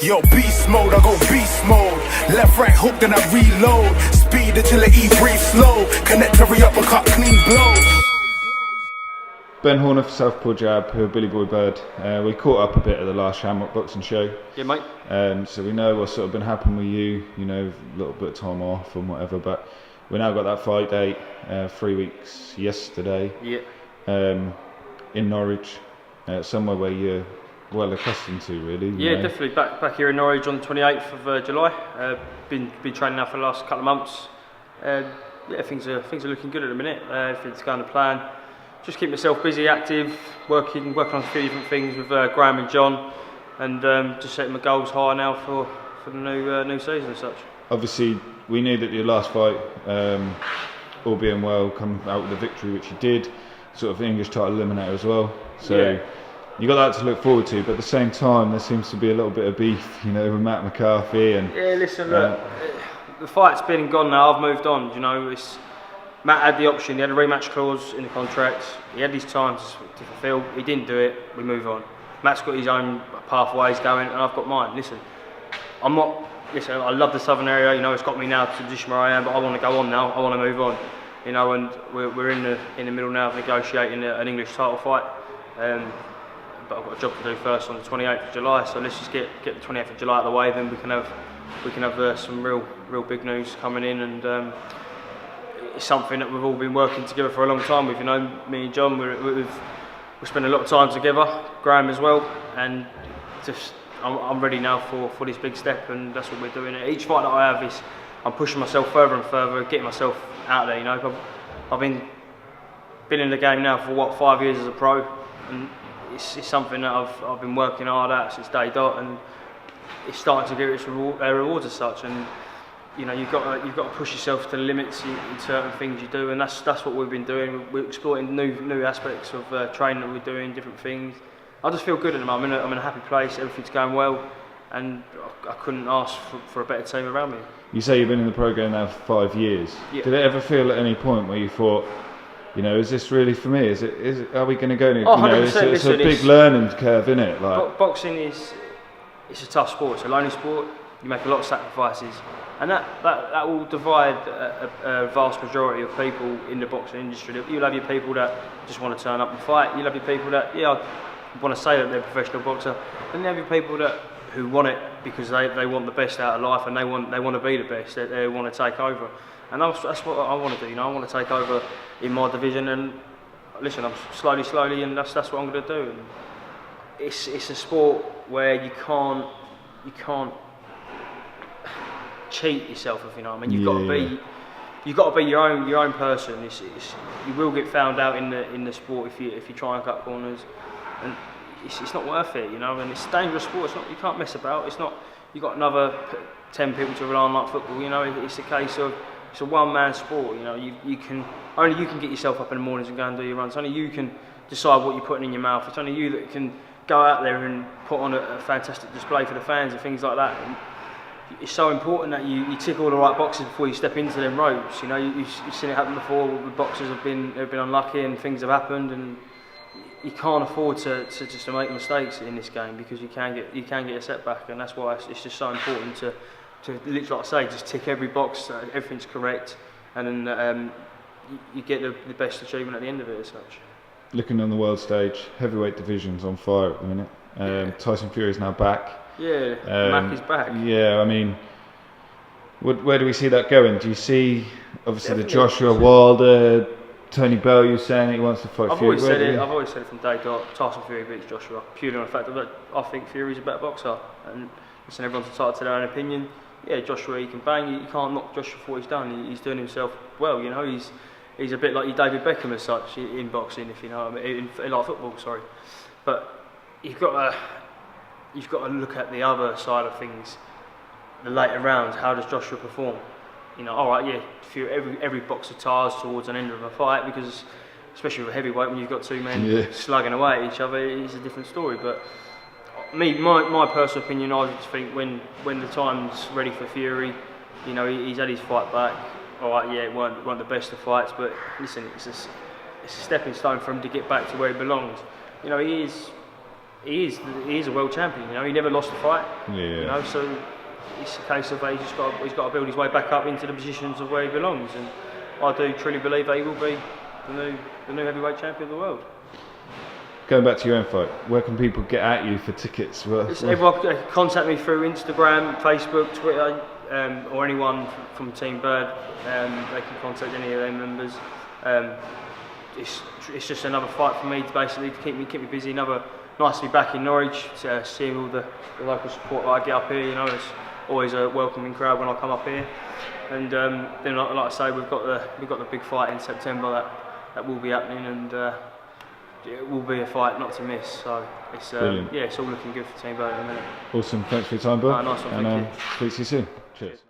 Yo, beast mode, I go beast mode. Left, right hook, then I reload. Speed agility, breathe slow. Connect every uppercut, clean blows. Ben Horner for Southpaw Jab, who are Billy Boi Bird. We caught up a bit at the last Shamrock boxing show. Yeah, mate. So we know what's sort of been happening with you, you know, a little bit of time off and whatever, but we now got that fight date, 3 weeks yesterday. Yeah. In Norwich, somewhere where you're well accustomed to, really. Yeah, definitely. Back here in Norwich on the 28th of July. Been training now for the last couple of months. Yeah, things are looking good at the minute. Everything's going to plan. Just keep myself busy, active, working on a few different things with Graham and John, and just setting my goals high now for the new season as such. Obviously, we knew that your last fight, all being well, come out with a victory, which you did, sort of English title eliminator as well. So yeah, you got that to look forward to. But at the same time, there seems to be a little bit of beef, you know, with Matt McCarthy and. Yeah, listen, look, the fight's been and gone now. I've moved on. You know, Matt had the option, he had a rematch clause in the contract, he had his time to fulfil, he didn't do it, we move on. Matt's got his own pathways going and I've got mine. Listen, I love the southern area, you know, it's got me now to the position where I am, but I want to go on now, I want to move on. You know, and we're in the middle now of negotiating an English title fight. But I've got a job to do first on the 28th of July, so let's just get the 28th of July out of the way, then we can have some real big news coming in, and it's something that we've all been working together for a long time with. You know, me and John, we spend a lot of time together, Graham as well, and just I'm ready now for this big step, and that's what we're doing. Each fight that I have is I'm pushing myself further and further, getting myself out there. You know, I've been in the game now for 5 years as a pro, and it's something that I've been working hard at since day dot, and it's starting to get its rewards as such. And you know, you've got to push yourself to the limits in certain things you do, and that's what we've been doing. We're exploring new aspects of training that we're doing, different things. I just feel good at the moment. I'm in a happy place. Everything's going well, and I couldn't ask for a better team around me. You say you've been in the program now for 5 years. Yeah. Did it ever feel at any point where you thought, you know, is this really for me? Are we going to go? Oh, you know, it's a big learning curve, isn't it? Like boxing it's a tough sport. It's a lonely sport. You make a lot of sacrifices. And that will divide a vast majority of people in the boxing industry. You'll have your people that just want to turn up and fight. You'll have your people that, want to say that they're a professional boxer. And you have your people who want it because they want the best out of life, and they want to be the best. They want to take over. And that's what I want to do. You know, I want to take over in my division. And listen, I'm slowly, and that's what I'm going to do. And it's a sport where you can't cheat yourself, if you know what I mean. You've got to be your own person. You will get found out in the sport if you try and cut corners, and it's not worth it, you know. And it's a dangerous sport. It's not, you can't mess about. It's not. You got another 10 people to rely on like football. You know, it's a case of it's a one-man sport. You know, only you can get yourself up in the mornings and go and do your runs. Only you can decide what you're putting in your mouth. It's only you that can go out there and put on a fantastic display for the fans and things like that. And it's so important that you tick all the right boxes before you step into them ropes. You know, you've seen it happen before. The boxers have been unlucky and things have happened, and you can't afford to make mistakes in this game, because you can get a setback, and that's why it's just so important to literally, like I say, just tick every box, everything's correct, and then you get the best achievement at the end of it as such. Looking on the world stage, heavyweight division's on fire at the minute. Tyson Fury's now back. Yeah, Mac is back. Yeah, I mean, where do we see that going? Do you see, obviously, Definitely. the Joshua Wilder, Tony Bellew saying he wants to fight Fury? I've always said it from day dot. Tyson Fury beats Joshua purely on the fact that I think Fury's a better boxer, and listen, everyone's entitled to their own opinion. Yeah, Joshua, he can bang. You can't knock Joshua for what he's done. He's doing himself well. You know, he's a bit like your David Beckham as such in boxing, if you know what I mean, in like football. Sorry, but you've got to look at the other side of things, the later rounds. How does Joshua perform? You know, all right, yeah, every boxer tires towards an end of a fight, because especially with heavyweight, when you've got two men slugging away at each other, it's a different story. But my personal opinion, I just think when the time's ready for Fury, you know, he's had his fight back. All right, yeah, it weren't the best of fights, but listen, it's a stepping stone for him to get back to where he belongs. You know, he is a world champion. You know, he never lost a fight. Yeah. You know, so it's a case of he's got to build his way back up into the positions of where he belongs, and I do truly believe that he will be the new heavyweight champion of the world. Going back to your own fight, where can people get at you for tickets? Everyone can contact me through Instagram, Facebook, Twitter, or anyone from Team Bird. They can contact any of their members. It's just another fight for me to basically keep me busy. Nice to be back in Norwich, seeing all the local support that I get up here. You know, it's always a welcoming crowd when I come up here. And then, like I say, we've got the big fight in September that will be happening, and it will be a fight not to miss. So it's it's all looking good for Team Bird at the minute. Awesome, thanks for your time, Bill. Nice one, thank you. Speak to you soon. Cheers.